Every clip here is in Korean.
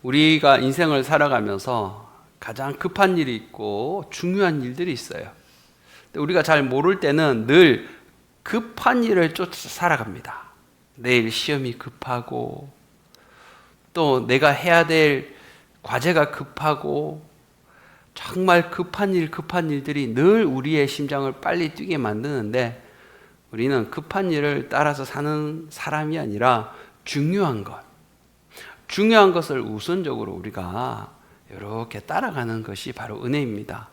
우리가 인생을 살아가면서 가장 급한 일이 있고 중요한 일들이 있어요. 근데 우리가 잘 모를 때는 늘 급한 일을 쫓아 살아갑니다. 내일 시험이 급하고 또 내가 해야 될 과제가 급하고 정말 급한 일들이 늘 우리의 심장을 빨리 뛰게 만드는데 우리는 급한 일을 따라서 사는 사람이 아니라 중요한 것을 우선적으로 우리가 이렇게 따라가는 것이 바로 은혜입니다.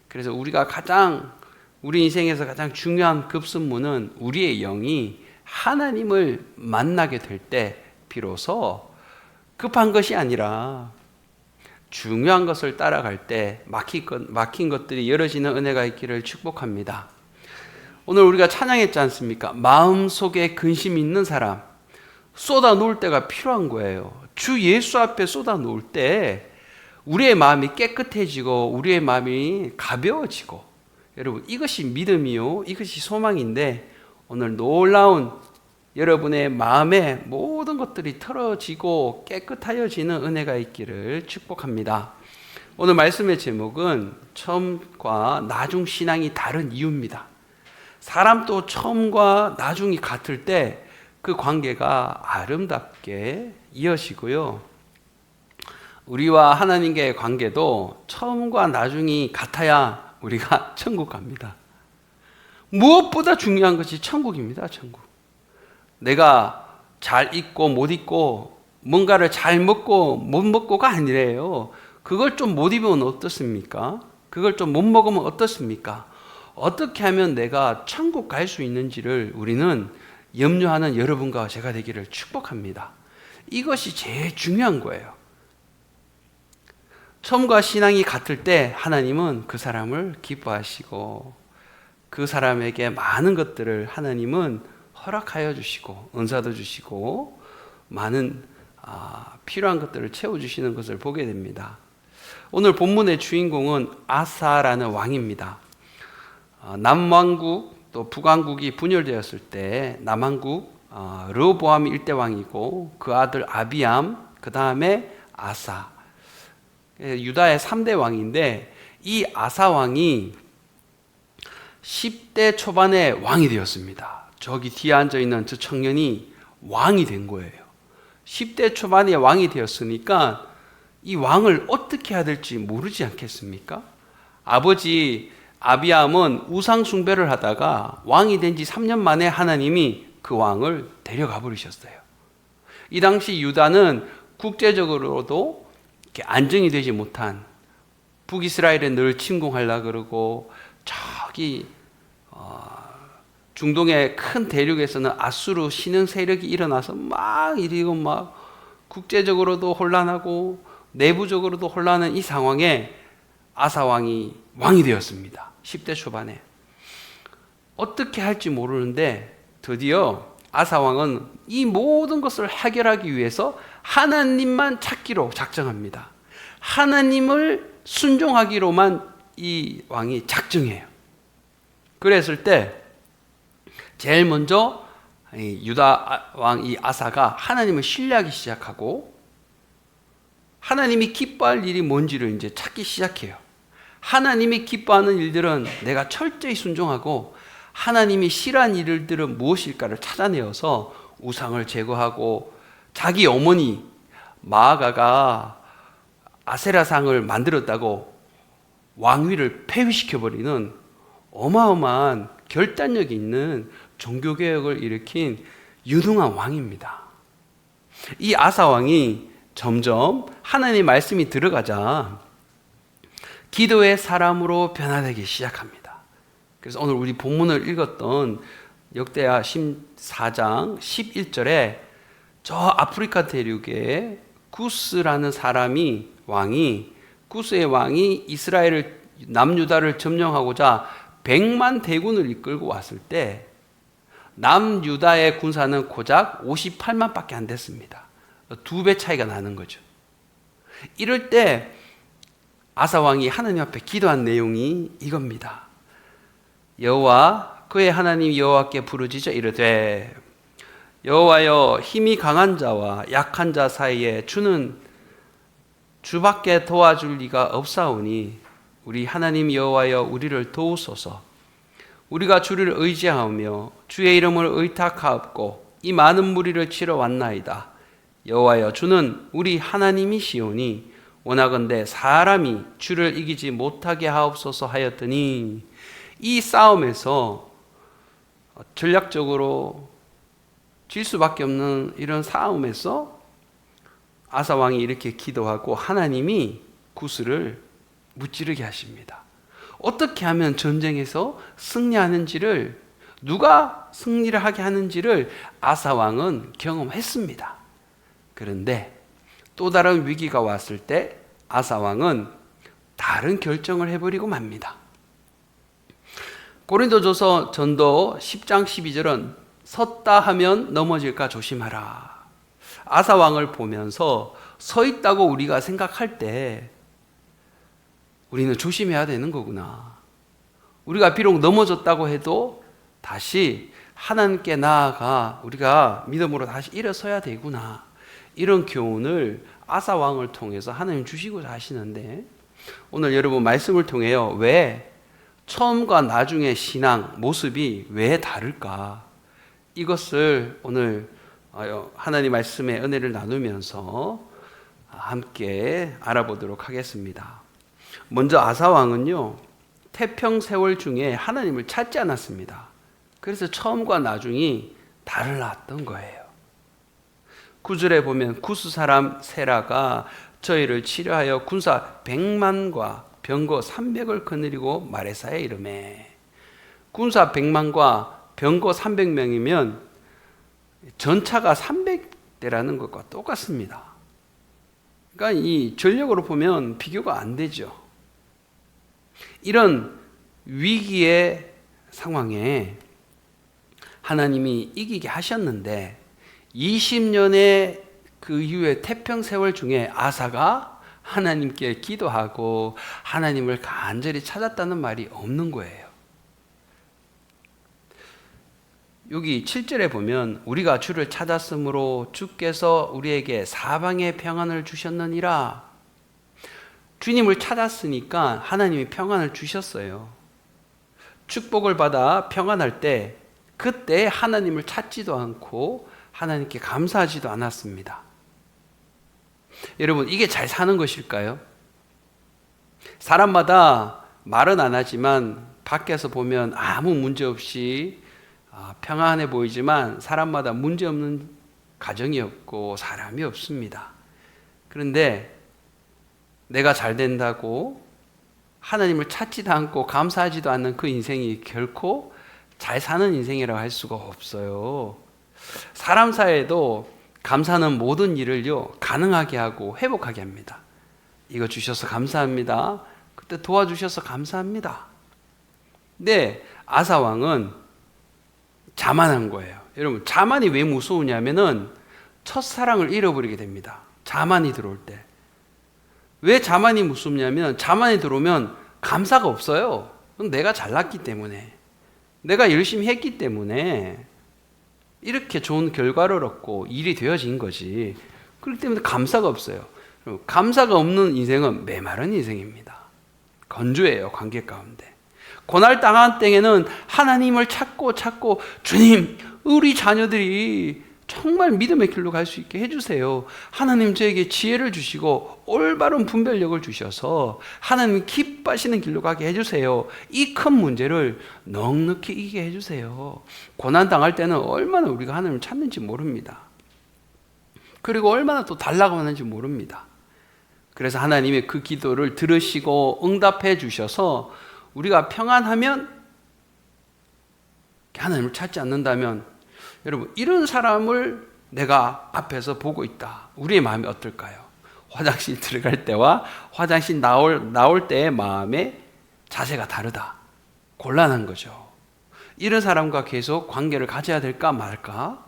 그래서 우리 인생에서 가장 중요한 급선무는 우리의 영이 하나님을 만나게 될 때 비로소 급한 것이 아니라 중요한 것을 따라갈 때 막힌 것들이 열어지는 은혜가 있기를 축복합니다. 오늘 우리가 찬양했지 않습니까? 마음속에 근심이 있는 사람 쏟아 놓을 때가 필요한 거예요. 주 예수 앞에 쏟아 놓을 때 우리의 마음이 깨끗해지고 우리의 마음이 가벼워지고, 여러분 이것이 믿음이요 이것이 소망인데, 오늘 놀라운 여러분의 마음의 모든 것들이 털어지고 깨끗하여지는 은혜가 있기를 축복합니다. 오늘 말씀의 제목은 처음과 나중 신앙이 다른 이유입니다. 사람도 처음과 나중이 같을 때 그 관계가 아름답게 이어지고요, 우리와 하나님과의 관계도 처음과 나중이 같아야 우리가 천국 갑니다. 무엇보다 중요한 것이 천국입니다. 천국. 내가 잘 입고 못 입고 뭔가를 잘 먹고 못 먹고가 아니래요. 그걸 좀 못 입으면 어떻습니까? 그걸 좀 못 먹으면 어떻습니까? 어떻게 하면 내가 천국 갈 수 있는지를 우리는 염려하는 여러분과 제가 되기를 축복합니다. 이것이 제일 중요한 거예요. 처음과 신앙이 같을 때 하나님은 그 사람을 기뻐하시고 그 사람에게 많은 것들을 하나님은 허락하여 주시고 은사도 주시고 많은 필요한 것들을 채워주시는 것을 보게 됩니다. 오늘 본문의 주인공은 아사라는 왕입니다. 남왕국 또 북왕국이 분열되었을 때 남왕국 르호보암이 1대 왕이고 그 아들 아비암, 그 다음에 아사, 유다의 3대 왕인데, 이 아사 왕이 10대 초반에 왕이 되었습니다. 저기 뒤에 앉아있는 저 청년이 왕이 된 거예요. 10대 초반에 왕이 되었으니까 이 왕을 어떻게 해야 될지 모르지 않겠습니까? 아버지 아비암은 우상 숭배를 하다가 왕이 된 지 3년 만에 하나님이 그 왕을 데려가 버리셨어요. 이 당시 유다는 국제적으로도 이렇게 안정이 되지 못한, 북이스라엘에 늘 침공하려고 그러고, 저기 중동의 큰 대륙에서는 아수르 신흥 세력이 일어나서 막 이리고 막 국제적으로도 혼란하고 내부적으로도 혼란한 이 상황에 아사 왕이 되었습니다. 10대 초반에. 어떻게 할지 모르는데 드디어 아사 왕은 이 모든 것을 해결하기 위해서 하나님만 찾기로 작정합니다. 하나님을 순종하기로만 이 왕이 작정해요. 그랬을 때 제일 먼저 유다 왕 이 아사가 하나님을 신뢰하기 시작하고, 하나님이 기뻐할 일이 뭔지를 이제 찾기 시작해요. 하나님이 기뻐하는 일들은 내가 철저히 순종하고, 하나님이 싫어하는 일들은 무엇일까를 찾아내어서 우상을 제거하고, 자기 어머니 마아가가 아세라상을 만들었다고 왕위를 폐위시켜버리는 어마어마한 결단력이 있는 종교개혁을 일으킨 유능한 왕입니다. 이 아사 왕이 점점 하나님의 말씀이 들어가자 기도의 사람으로 변화되기 시작합니다. 그래서 오늘 우리 본문을 읽었던 역대하 14장 11절에 저 아프리카 대륙에 구스라는 구스의 왕이 이스라엘을, 남유다를 점령하고자 100만 대군을 이끌고 왔을 때 남유다의 군사는 고작 58만 밖에 안 됐습니다. 2배 차이가 나는 거죠. 이럴 때 아사 왕이 하나님 앞에 기도한 내용이 이겁니다. 여호와 그의 하나님 여호와께 부르짖어 이르되, 여호와여, 힘이 강한 자와 약한 자 사이에 주는 주밖에 도와줄 리가 없사오니 우리 하나님 여호와여 우리를 도우소서. 우리가 주를 의지하며 주의 이름을 의탁하옵고 이 많은 무리를 치러 왔나이다. 여호와여 주는 우리 하나님이시오니 원하건대 사람이 주를 이기지 못하게 하옵소서 하였더니, 이 싸움에서 전략적으로 질 수밖에 없는 이런 싸움에서 아사 왕이 이렇게 기도하고 하나님이 구슬을 무찌르게 하십니다. 어떻게 하면 전쟁에서 승리하는지를, 누가 승리를 하게 하는지를 아사 왕은 경험했습니다. 그런데 또 다른 위기가 왔을 때 아사 왕은 다른 결정을 해버리고 맙니다. 고린도전서 전도 10장 12절은 섰다 하면 넘어질까 조심하라. 아사 왕을 보면서 서 있다고 우리가 생각할 때 우리는 조심해야 되는 거구나. 우리가 비록 넘어졌다고 해도 다시 하나님께 나아가 우리가 믿음으로 다시 일어서야 되구나. 이런 교훈을 아사 왕을 통해서 하나님 주시고자 하시는데, 오늘 여러분 말씀을 통해요, 왜 처음과 나중의 신앙 모습이 왜 다를까? 이것을 오늘 하나님 말씀의 은혜를 나누면서 함께 알아보도록 하겠습니다. 먼저 아사 왕은요, 태평 세월 중에 하나님을 찾지 않았습니다. 그래서 처음과 나중이 달랐던 거예요. 9절에 보면 구스 사람 세라가 저희를 치려하여 군사 100만과 병거 300을 거느리고 마레사에 이르매. 군사 100만과 병거 300명이면 전차가 300대라는 것과 똑같습니다. 그러니까 이 전력으로 보면 비교가 안 되죠. 이런 위기의 상황에 하나님이 이기게 하셨는데, 20년의 그 이후에 태평 세월 중에 아사가 하나님께 기도하고 하나님을 간절히 찾았다는 말이 없는 거예요. 여기 7절에 보면 우리가 주를 찾았으므로 주께서 우리에게 사방의 평안을 주셨느니라. 주님을 찾았으니까 하나님이 평안을 주셨어요. 축복을 받아 평안할 때 그때 하나님을 찾지도 않고 하나님께 감사하지도 않았습니다. 여러분, 이게 잘 사는 것일까요? 사람마다 말은 안 하지만 밖에서 보면 아무 문제 없이 평안해 보이지만 사람마다 문제 없는 가정이 없고 사람이 없습니다. 그런데 내가 잘 된다고 하나님을 찾지도 않고 감사하지도 않는 그 인생이 결코 잘 사는 인생이라고 할 수가 없어요. 사람 사이에도 감사는 모든 일을요 가능하게 하고 회복하게 합니다. 이거 주셔서 감사합니다. 그때 도와주셔서 감사합니다. 근데 아사 왕은 자만한 거예요. 여러분, 자만이 왜 무서우냐면은 첫사랑을 잃어버리게 됩니다. 자만이 들어올 때. 왜 자만이 무섭냐면, 자만이 들어오면 감사가 없어요. 그건 내가 잘났기 때문에, 내가 열심히 했기 때문에 이렇게 좋은 결과를 얻고 일이 되어진 거지. 그렇기 때문에 감사가 없어요. 감사가 없는 인생은 메마른 인생입니다. 건조해요, 관계 가운데. 고날 당한 때에는 하나님을 찾고 주님, 우리 자녀들이 정말 믿음의 길로 갈 수 있게 해주세요. 하나님 저에게 지혜를 주시고 올바른 분별력을 주셔서 하나님 기뻐하시는 길로 가게 해주세요. 이 큰 문제를 넉넉히 이기게 해주세요. 고난 당할 때는 얼마나 우리가 하나님을 찾는지 모릅니다. 그리고 얼마나 또 달라고 하는지 모릅니다. 그래서 하나님의 그 기도를 들으시고 응답해 주셔서 우리가 평안하면, 하나님을 찾지 않는다면, 여러분, 이런 사람을 내가 앞에서 보고 있다. 우리의 마음이 어떨까요? 화장실 들어갈 때와 화장실 나올 때의 마음의 자세가 다르다. 곤란한 거죠. 이런 사람과 계속 관계를 가져야 될까 말까?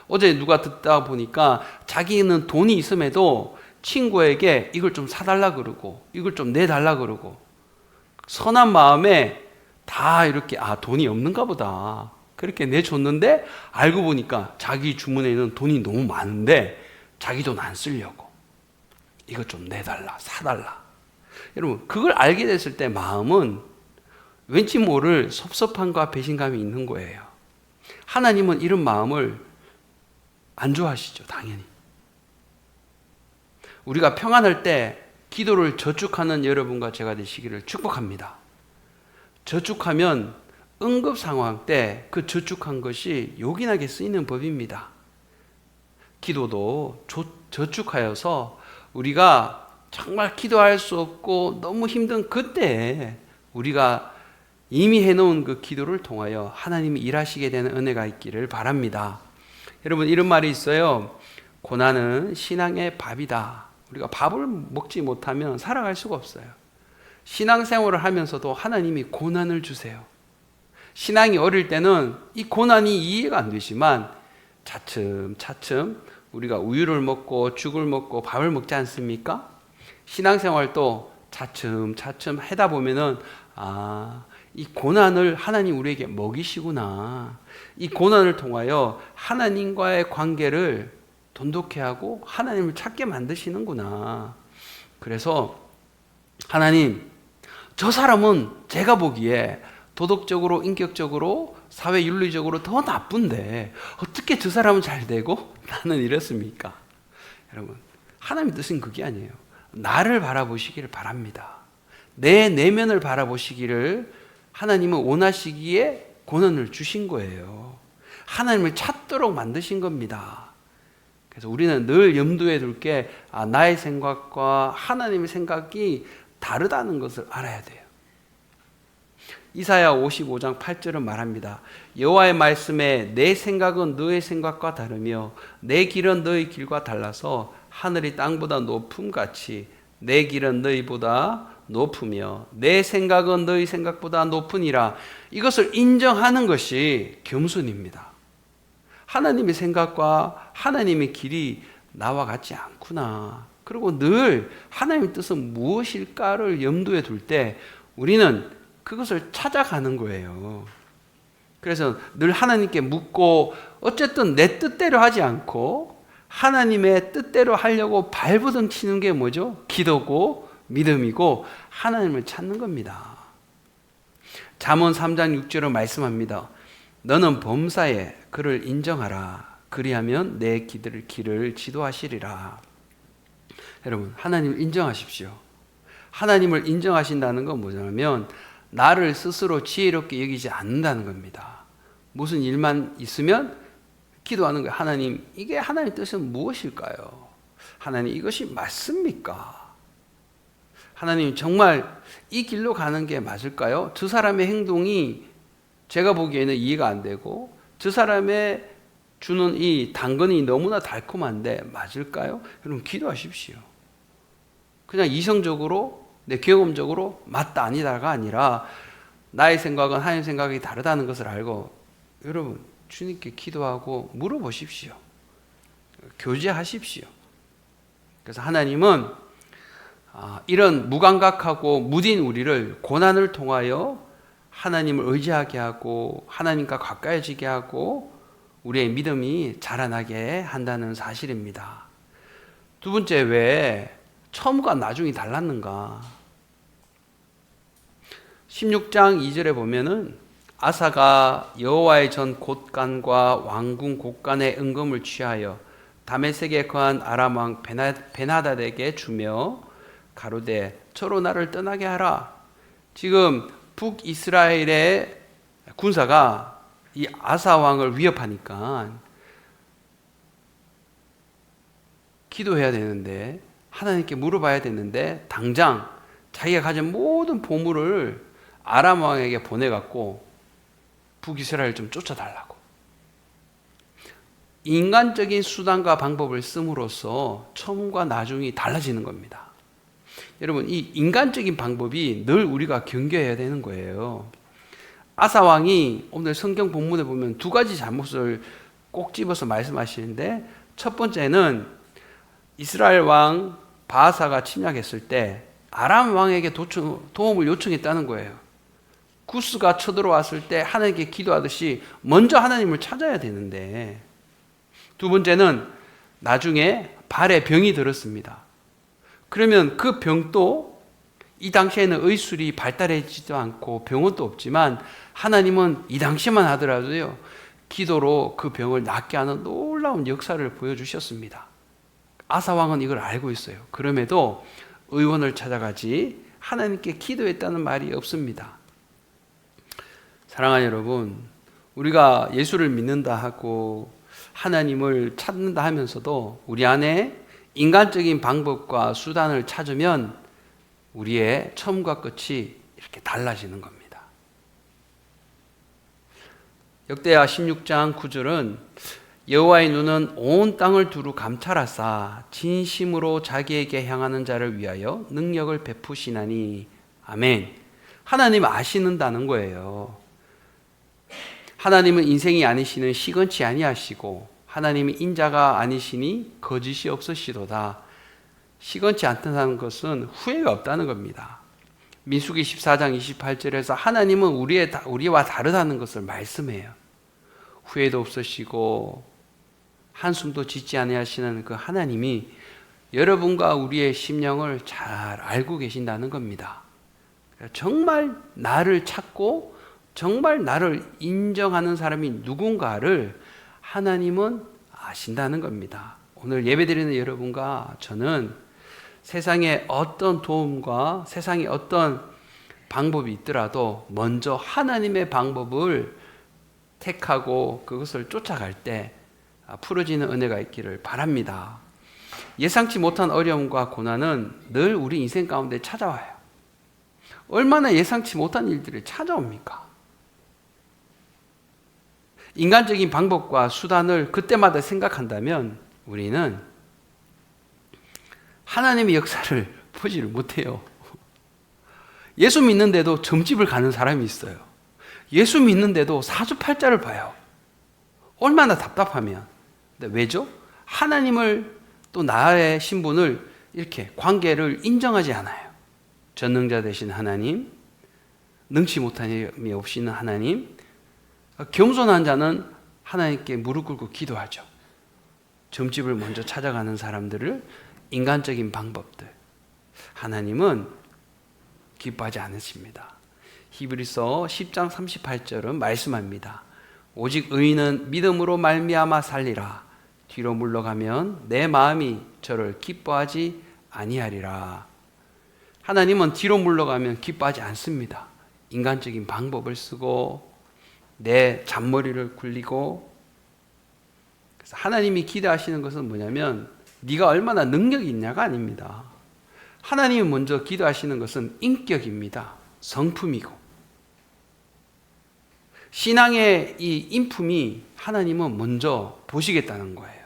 어제 누가 듣다 보니까 자기는 돈이 있음에도 친구에게 이걸 좀 사달라 그러고 이걸 좀 내달라 그러고, 선한 마음에 다 이렇게 돈이 없는가 보다 그렇게 내줬는데 알고 보니까 자기 주머니에는 돈이 너무 많은데 자기 돈 안 쓰려고. 이것 좀 내달라, 사달라. 여러분, 그걸 알게 됐을 때 마음은 왠지 모를 섭섭함과 배신감이 있는 거예요. 하나님은 이런 마음을 안 좋아하시죠, 당연히. 우리가 평안할 때 기도를 저축하는 여러분과 제가 되시기를 축복합니다. 저축하면 응급 상황 때 그 저축한 것이 요긴하게 쓰이는 법입니다. 기도도 저축하여서 우리가 정말 기도할 수 없고 너무 힘든 그때에 우리가 이미 해놓은 그 기도를 통하여 하나님이 일하시게 되는 은혜가 있기를 바랍니다. 여러분, 이런 말이 있어요. 고난은 신앙의 밥이다. 우리가 밥을 먹지 못하면 살아갈 수가 없어요. 신앙생활을 하면서도 하나님이 고난을 주세요. 신앙이 어릴 때는 이 고난이 이해가 안 되지만 차츰차츰 우리가 우유를 먹고 죽을 먹고 밥을 먹지 않습니까? 신앙생활도 차츰차츰 하다 보면은 이 고난을 하나님 우리에게 먹이시구나. 이 고난을 통하여 하나님과의 관계를 돈독해 하고 하나님을 찾게 만드시는구나. 그래서 하나님, 저 사람은 제가 보기에 도덕적으로, 인격적으로, 사회윤리적으로 더 나쁜데 어떻게 저 사람은 잘 되고 나는 이렇습니까? 여러분, 하나님 뜻은 그게 아니에요. 나를 바라보시기를 바랍니다. 내 내면을 바라보시기를 하나님은 원하시기에 고난을 주신 거예요. 하나님을 찾도록 만드신 겁니다. 그래서 우리는 늘 염두에 둘 게 나의 생각과 하나님의 생각이 다르다는 것을 알아야 돼요. 이사야 55장 8절은 말합니다. 여호와의 말씀에 내 생각은 너의 생각과 다르며 내 길은 너의 길과 달라서 하늘이 땅보다 높음같이 내 길은 너희보다 높으며 내 생각은 너희 생각보다 높으니라. 이것을 인정하는 것이 겸손입니다. 하나님의 생각과 하나님의 길이 나와 같지 않구나. 그리고 늘 하나님의 뜻은 무엇일까를 염두에 둘 때 우리는 그것을 찾아가는 거예요. 그래서 늘 하나님께 묻고 어쨌든 내 뜻대로 하지 않고 하나님의 뜻대로 하려고 발버둥 치는 게 뭐죠? 기도고 믿음이고 하나님을 찾는 겁니다. 잠언 3장 6절은 말씀합니다. 너는 범사에 그를 인정하라. 그리하면 내 길을 지도하시리라. 여러분, 하나님을 인정하십시오. 하나님을 인정하신다는 건 뭐냐면 나를 스스로 지혜롭게 여기지 않는다는 겁니다. 무슨 일만 있으면 기도하는 거예요. 하나님, 이게 하나님의 뜻은 무엇일까요? 하나님, 이것이 맞습니까? 하나님, 정말 이 길로 가는 게 맞을까요? 저 사람의 행동이 제가 보기에는 이해가 안 되고 저 사람의 주는 이 당근이 너무나 달콤한데 맞을까요? 여러분, 기도하십시오. 그냥 이성적으로 내 경험적으로 맞다 아니다가 아니라 나의 생각은 하나님 생각이 다르다는 것을 알고 여러분 주님께 기도하고 물어보십시오. 교제하십시오. 그래서 하나님은 이런 무감각하고 무딘 우리를 고난을 통하여 하나님을 의지하게 하고 하나님과 가까워지게 하고 우리의 믿음이 자라나게 한다는 사실입니다. 두 번째, 왜 처음과 나중이 달랐는가? 16장 2절에 보면은 아사가 여호와의 전 곳간과 왕궁 곳간의 은금을 취하여 다메섹에 거한 아람 왕 베나닷에게 주며 가로되 저로 나를 떠나게 하라. 지금 북이스라엘의 군사가 이 아사 왕을 위협하니까 기도해야 되는데 하나님께 물어봐야 되는데 당장 자기가 가진 모든 보물을 아람 왕에게 보내갖고 북이스라엘 좀 쫓아달라고. 인간적인 수단과 방법을 씀으로써 처음과 나중이 달라지는 겁니다. 여러분, 이 인간적인 방법이 늘 우리가 경계해야 되는 거예요. 아사 왕이 오늘 성경 본문에 보면 두 가지 잘못을 꼭 집어서 말씀하시는데, 첫 번째는 이스라엘 왕 바하사가 침략했을 때 아람 왕에게 도움을 요청했다는 거예요. 구스가 쳐들어왔을 때 하나님께 기도하듯이 먼저 하나님을 찾아야 되는데, 두 번째는 나중에 발에 병이 들었습니다. 그러면 그 병도 이 당시에는 의술이 발달하지도 않고 병원도 없지만 하나님은 이 당시만 하더라도요, 기도로 그 병을 낫게 하는 놀라운 역사를 보여주셨습니다. 아사왕은 이걸 알고 있어요. 그럼에도 의원을 찾아가지 하나님께 기도했다는 말이 없습니다. 사랑하는 여러분, 우리가 예수를 믿는다 하고 하나님을 찾는다 하면서도 우리 안에 인간적인 방법과 수단을 찾으면 우리의 처음과 끝이 이렇게 달라지는 겁니다. 역대하 16장 9절은 여호와의 눈은 온 땅을 두루 감찰하사 진심으로 자기에게 향하는 자를 위하여 능력을 베푸시나니. 아멘. 하나님 아시는다는 거예요. 하나님은 인생이 아니시는 시건치 아니하시고 하나님이 인자가 아니시니 거짓이 없으시도다. 시건치 않다는 것은 후회가 없다는 겁니다. 민수기 14장 28절에서 하나님은 우리와 다르다는 것을 말씀해요. 후회도 없으시고 한숨도 짓지 아니하시는 그 하나님이 여러분과 우리의 심령을 잘 알고 계신다는 겁니다. 정말 나를 찾고 정말 나를 인정하는 사람이 누군가를 하나님은 아신다는 겁니다. 오늘 예배드리는 여러분과 저는 세상에 어떤 도움과 세상에 어떤 방법이 있더라도 먼저 하나님의 방법을 택하고 그것을 쫓아갈 때 풀어지는 은혜가 있기를 바랍니다. 예상치 못한 어려움과 고난은 늘 우리 인생 가운데 찾아와요. 얼마나 예상치 못한 일들이 찾아옵니까? 인간적인 방법과 수단을 그때마다 생각한다면 우리는 하나님의 역사를 보지를 못해요. 예수 믿는데도 점집을 가는 사람이 있어요. 예수 믿는데도 사주팔자를 봐요. 얼마나 답답하면. 근데 왜죠? 하나님을 또 나의 신분을 이렇게 관계를 인정하지 않아요. 전능자 되신 하나님, 능치 못함이 없이는 하나님, 겸손한 자는 하나님께 무릎 꿇고 기도하죠. 점집을 먼저 찾아가는 사람들을 인간적인 방법들, 하나님은 기뻐하지 않으십니다. 히브리서 10장 38절은 말씀합니다. 오직 의인은 믿음으로 말미암아 살리라. 뒤로 물러가면 내 마음이 저를 기뻐하지 아니하리라. 하나님은 뒤로 물러가면 기뻐하지 않습니다. 인간적인 방법을 쓰고 내 잔머리를 굴리고. 그래서 하나님이 기대하시는 것은 뭐냐면 네가 얼마나 능력이 있냐가 아닙니다. 하나님이 먼저 기도하시는 것은 인격입니다. 성품이고. 신앙의 이 인품이 하나님은 먼저 보시겠다는 거예요.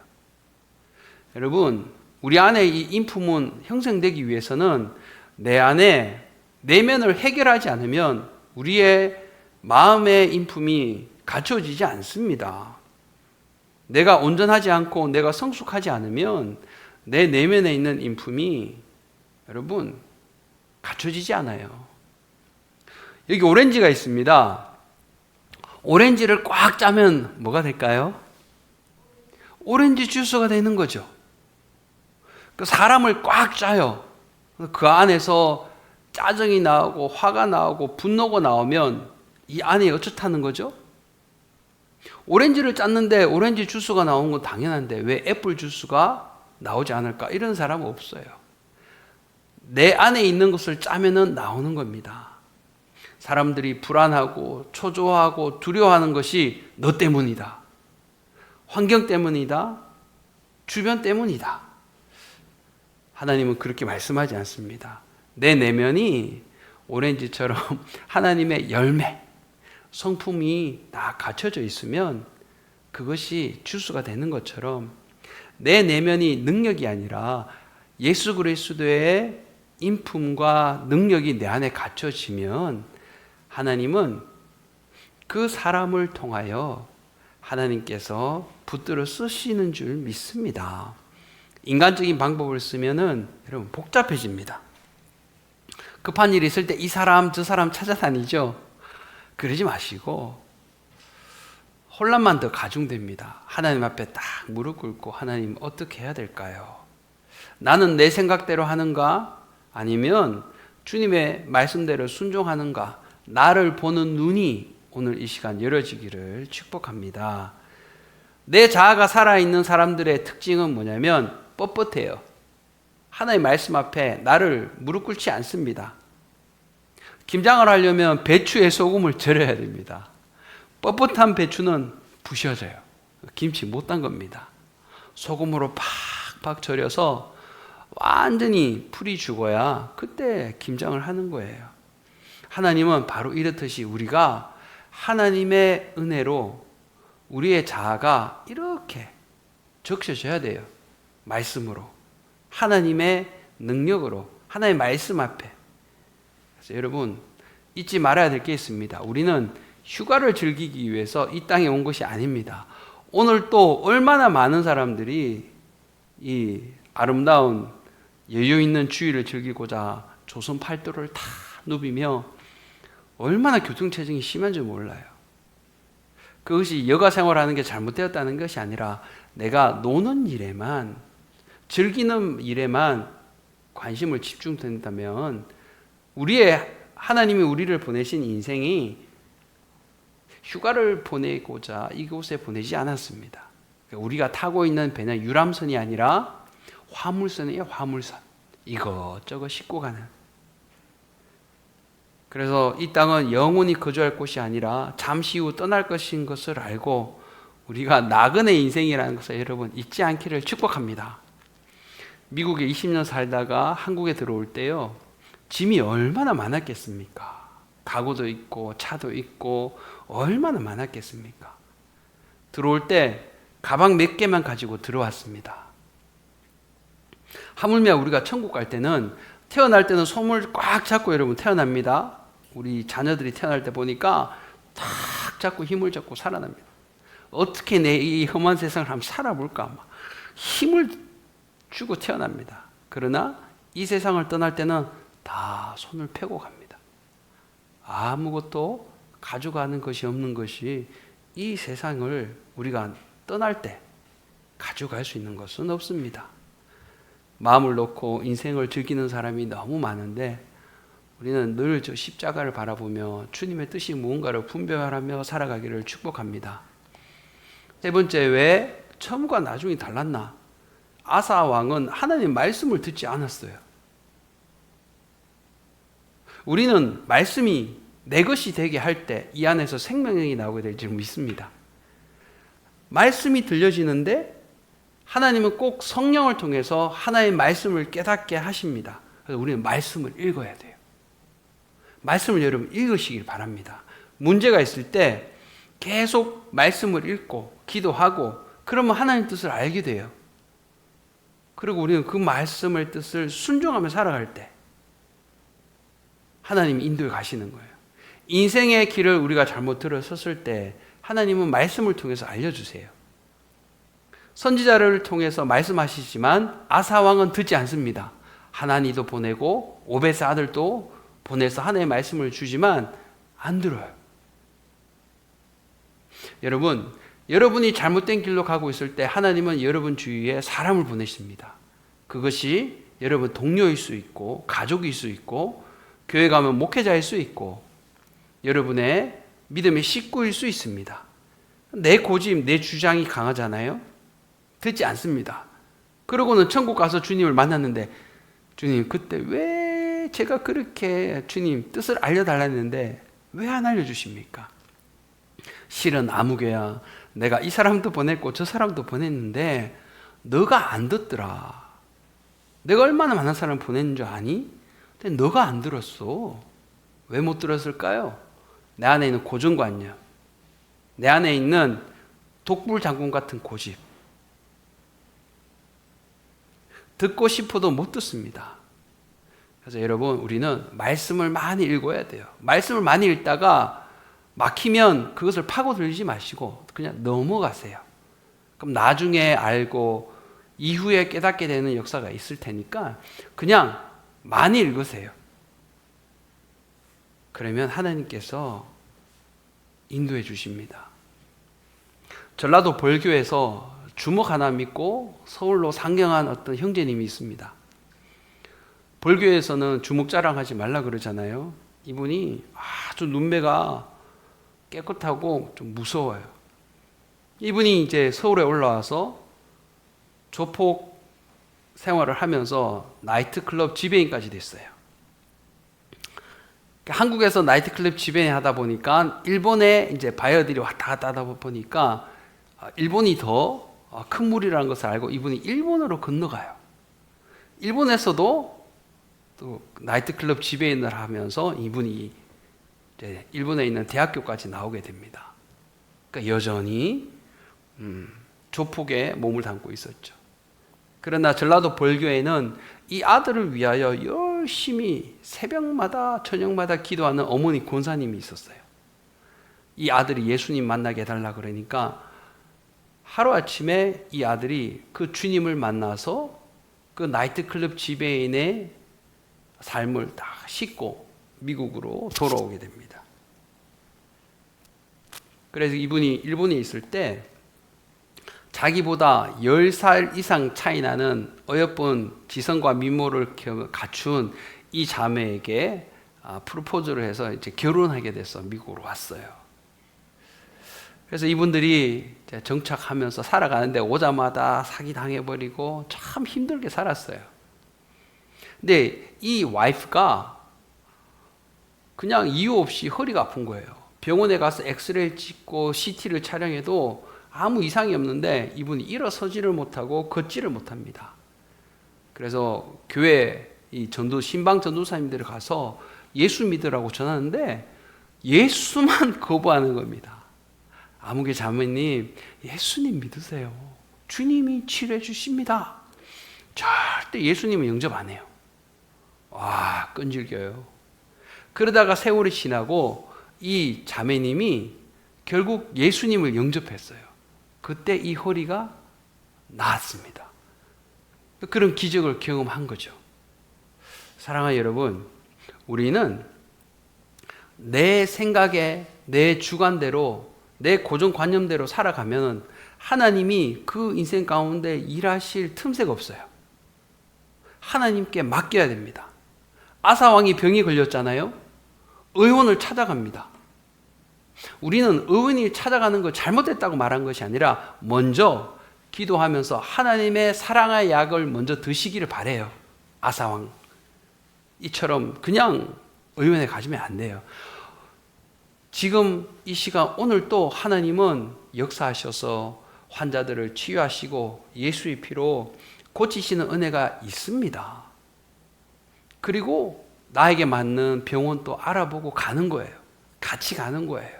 여러분, 우리 안에 이 인품은 형성되기 위해서는 내 안에 내면을 해결하지 않으면 우리의 마음의 인품이 갖춰지지 않습니다. 내가 온전하지 않고 내가 성숙하지 않으면 내 내면에 있는 인품이 여러분 갖춰지지 않아요. 여기 오렌지가 있습니다. 오렌지를 꽉 짜면 뭐가 될까요? 오렌지 주스가 되는 거죠. 그 사람을 꽉 짜요. 그 안에서 짜증이 나오고 화가 나오고 분노가 나오면 이 안에 어쩌다는 거죠? 오렌지를 짰는데 오렌지 주스가 나온 건 당연한데 왜 애플 주스가 나오지 않을까? 이런 사람은 없어요. 내 안에 있는 것을 짜면은 나오는 겁니다. 사람들이 불안하고 초조하고 두려워하는 것이 너 때문이다. 환경 때문이다. 주변 때문이다. 하나님은 그렇게 말씀하지 않습니다. 내 내면이 오렌지처럼 하나님의 열매, 성품이 다 갖춰져 있으면 그것이 주스가 되는 것처럼 내 내면이 능력이 아니라 예수 그리스도의 인품과 능력이 내 안에 갖춰지면 하나님은 그 사람을 통하여 하나님께서 붙들어 쓰시는 줄 믿습니다. 인간적인 방법을 쓰면은 여러분 복잡해집니다. 급한 일이 있을 때 이 사람 저 사람 찾아다니죠. 그러지 마시고 혼란만 더 가중됩니다. 하나님 앞에 딱 무릎 꿇고 하나님 어떻게 해야 될까요? 나는 내 생각대로 하는가? 아니면 주님의 말씀대로 순종하는가? 나를 보는 눈이 오늘 이 시간 열어지기를 축복합니다. 내 자아가 살아있는 사람들의 특징은 뭐냐면 뻣뻣해요. 하나님의 말씀 앞에 나를 무릎 꿇지 않습니다. 김장을 하려면 배추에 소금을 절여야 됩니다. 뻣뻣한 배추는 부셔져요. 김치 못 담급니다. 소금으로 팍팍 절여서 완전히 풀이 죽어야 그때 김장을 하는 거예요. 하나님은 바로 이렇듯이 우리가 하나님의 은혜로 우리의 자아가 이렇게 적셔져야 돼요. 말씀으로. 하나님의 능력으로. 하나님의 말씀 앞에. 그래서 여러분 잊지 말아야 될 게 있습니다. 우리는 휴가를 즐기기 위해서 이 땅에 온 것이 아닙니다. 오늘 또 얼마나 많은 사람들이 이 아름다운 여유 있는 주일을 즐기고자 조선 팔도를 다 누비며 얼마나 교통체증이 심한지 몰라요. 그것이 여가 생활하는 게 잘못되었다는 것이 아니라 내가 노는 일에만, 즐기는 일에만 관심을 집중된다면 하나님이 우리를 보내신 인생이 휴가를 보내고자 이곳에 보내지 않았습니다. 우리가 타고 있는 배는 유람선이 아니라 화물선이에요. 화물선. 이것저것 싣고 가는. 그래서 이 땅은 영원히 거주할 곳이 아니라 잠시 후 떠날 것인 것을 알고 우리가 나그네 인생이라는 것을 여러분 잊지 않기를 축복합니다. 미국에 20년 살다가 한국에 들어올 때요, 짐이 얼마나 많았겠습니까? 가구도 있고 차도 있고 얼마나 많았겠습니까? 들어올 때 가방 몇 개만 가지고 들어왔습니다. 하물며 우리가 천국 갈 때는 태어날 때는 손을 꽉 잡고 여러분 태어납니다. 우리 자녀들이 태어날 때 보니까 탁 잡고 힘을 잡고 살아납니다. 어떻게 내 이 험한 세상을 한번 살아볼까? 막 힘을 주고 태어납니다. 그러나 이 세상을 떠날 때는 다 손을 펴고 갑니다. 아무것도 가져가는 것이 없는 것이 이 세상을 우리가 떠날 때 가져갈 수 있는 것은 없습니다. 마음을 놓고 인생을 즐기는 사람이 너무 많은데 우리는 늘 저 십자가를 바라보며 주님의 뜻이 무언가를 분별하며 살아가기를 축복합니다. 세 번째, 왜 처음과 나중이 달랐나? 아사 왕은 하나님 말씀을 듣지 않았어요. 우리는 말씀이 내 것이 되게 할 때 이 안에서 생명력이 나오게 될 줄 믿습니다. 말씀이 들려지는데 하나님은 꼭 성령을 통해서 하나님의 말씀을 깨닫게 하십니다. 그래서 우리는 말씀을 읽어야 돼요. 말씀을 여러분 읽으시길 바랍니다. 문제가 있을 때 계속 말씀을 읽고 기도하고 그러면 하나님 뜻을 알게 돼요. 그리고 우리는 그 말씀의 뜻을 순종하며 살아갈 때 하나님이 인도해 가시는 거예요. 인생의 길을 우리가 잘못 들어섰을 때 하나님은 말씀을 통해서 알려주세요. 선지자를 통해서 말씀하시지만 아사 왕은 듣지 않습니다. 하나니도 보내고 오벳의 아들도 보내서 하나님의 말씀을 주지만 안 들어요. 여러분, 여러분이 잘못된 길로 가고 있을 때 하나님은 여러분 주위에 사람을 보내십니다. 그것이 여러분 동료일 수 있고 가족일 수 있고 교회 가면 목회자일 수 있고 여러분의 믿음의 식구일 수 있습니다. 내 고집, 내 주장이 강하잖아요. 듣지 않습니다. 그러고는 천국 가서 주님을 만났는데 주님 그때 왜 제가 그렇게 주님 뜻을 알려달라는데 왜 안 알려주십니까? 실은 아무개야 내가 이 사람도 보냈고 저 사람도 보냈는데 너가 안 듣더라. 내가 얼마나 많은 사람을 보냈는 줄 아니? 근데 너가 안 들었어. 왜 못 들었을까요? 내 안에 있는 고정관념, 내 안에 있는 독불장군 같은 고집. 듣고 싶어도 못 듣습니다. 그래서 여러분 우리는 말씀을 많이 읽어야 돼요. 말씀을 많이 읽다가 막히면 그것을 파고들지 마시고 그냥 넘어가세요. 그럼 나중에 알고 이후에 깨닫게 되는 역사가 있을 테니까 그냥 많이 읽으세요. 그러면 하나님께서 인도해 주십니다. 전라도 벌교에서 주먹 하나 믿고 서울로 상경한 어떤 형제님이 있습니다. 벌교에서는 주먹 자랑하지 말라 그러잖아요. 이분이 아주 눈매가 깨끗하고 좀 무서워요. 이분이 이제 서울에 올라와서 조폭 생활을 하면서 나이트클럽 지배인까지 됐어요. 한국에서 나이트클럽 지배인 하다 보니까 일본에 이제 바이어들이 왔다 갔다 하다 보니까 일본이 더 큰 물이라는 것을 알고 이분이 일본으로 건너가요. 일본에서도 또 나이트클럽 지배인을 하면서 이분이 이제 일본에 있는 대학교까지 나오게 됩니다. 그러니까 여전히 조폭에 몸을 담고 있었죠. 그러나 전라도 벌교에는 이 아들을 위하여 열심히 새벽마다 저녁마다 기도하는 어머니 권사님이 있었어요. 이 아들이 예수님 만나게 해달라 그러니까 하루아침에 이 아들이 그 주님을 만나서 그 나이트클럽 지배인의 삶을 다 싣고 미국으로 돌아오게 됩니다. 그래서 이분이 일본에 있을 때 자기보다 10살 이상 차이 나는 어여쁜 지성과 미모를 갖춘 이 자매에게 프로포즈를 해서 이제 결혼하게 돼서 미국으로 왔어요. 그래서 이분들이 이제 정착하면서 살아가는데 오자마자 사기당해버리고 참 힘들게 살았어요. 근데 이 와이프가 그냥 이유 없이 허리가 아픈 거예요. 병원에 가서 엑스레이를 찍고 CT를 촬영해도 아무 이상이 없는데 이분이 일어서지를 못하고 걷지를 못합니다. 그래서 교회 이 신방 전도사님들이 가서 예수 믿으라고 전하는데 예수만 거부하는 겁니다. 아무개 자매님, 예수님 믿으세요. 주님이 치료해 주십니다. 절대 예수님은 영접 안 해요. 와, 끈질겨요. 그러다가 세월이 지나고 이 자매님이 결국 예수님을 영접했어요. 그때 이 허리가 나았습니다. 그런 기적을 경험한 거죠. 사랑하는 여러분, 우리는 내 생각에, 내 주관대로, 내 고정관념대로 살아가면 하나님이 그 인생 가운데 일하실 틈새가 없어요. 하나님께 맡겨야 됩니다. 아사왕이 병이 걸렸잖아요. 의원을 찾아갑니다. 우리는 의원이 찾아가는 거 잘못됐다고 말한 것이 아니라 먼저 기도하면서 하나님의 사랑의 약을 먼저 드시기를 바래요. 아사왕 이처럼 그냥 의원에 가시면 안 돼요. 지금 이 시간 오늘 또 하나님은 역사하셔서 환자들을 치유하시고 예수의 피로 고치시는 은혜가 있습니다. 그리고 나에게 맞는 병원 또 알아보고 가는 거예요. 같이 가는 거예요.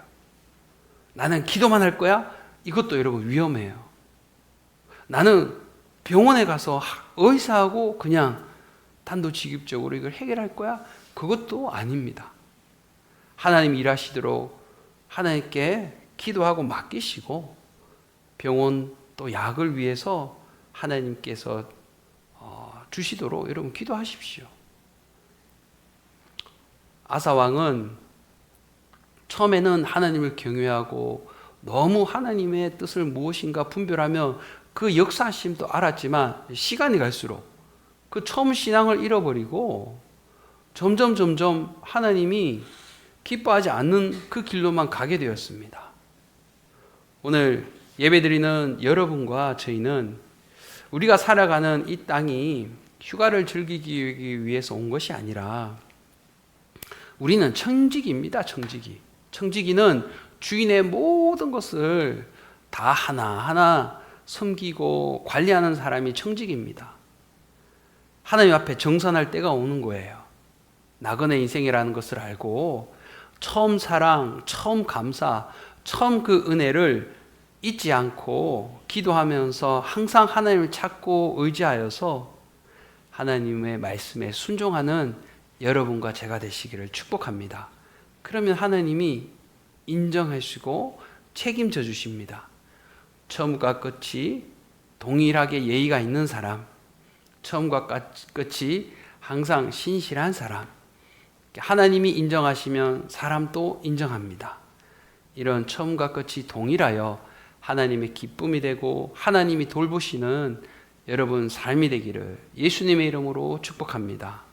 나는 기도만 할 거야? 이것도 여러분 위험해요. 나는 병원에 가서 의사하고 그냥 단도직입적으로 이걸 해결할 거야? 그것도 아닙니다. 하나님 일하시도록 하나님께 기도하고 맡기시고 병원 또 약을 위해서 하나님께서 주시도록 여러분 기도하십시오. 아사왕은 처음에는 하나님을 경외하고 너무 하나님의 뜻을 무엇인가 분별하며 그 역사심도 알았지만 시간이 갈수록 그 처음 신앙을 잃어버리고 점점 하나님이 기뻐하지 않는 그 길로만 가게 되었습니다. 오늘 예배드리는 여러분과 저희는 우리가 살아가는 이 땅이 휴가를 즐기기 위해서 온 것이 아니라 우리는 청지기입니다. 청지기는 주인의 모든 것을 다 하나하나 섬기고 관리하는 사람이 청지기입니다. 하나님 앞에 정산할 때가 오는 거예요. 나그네 인생이라는 것을 알고 처음 사랑, 처음 감사, 처음 그 은혜를 잊지 않고 기도하면서 항상 하나님을 찾고 의지하여서 하나님의 말씀에 순종하는 여러분과 제가 되시기를 축복합니다. 그러면 하나님이 인정하시고 책임져 주십니다. 처음과 끝이 동일하게 예의가 있는 사람, 처음과 끝이 항상 신실한 사람, 하나님이 인정하시면 사람도 인정합니다. 이런 처음과 끝이 동일하여 하나님의 기쁨이 되고 하나님이 돌보시는 여러분 삶이 되기를 예수님의 이름으로 축복합니다.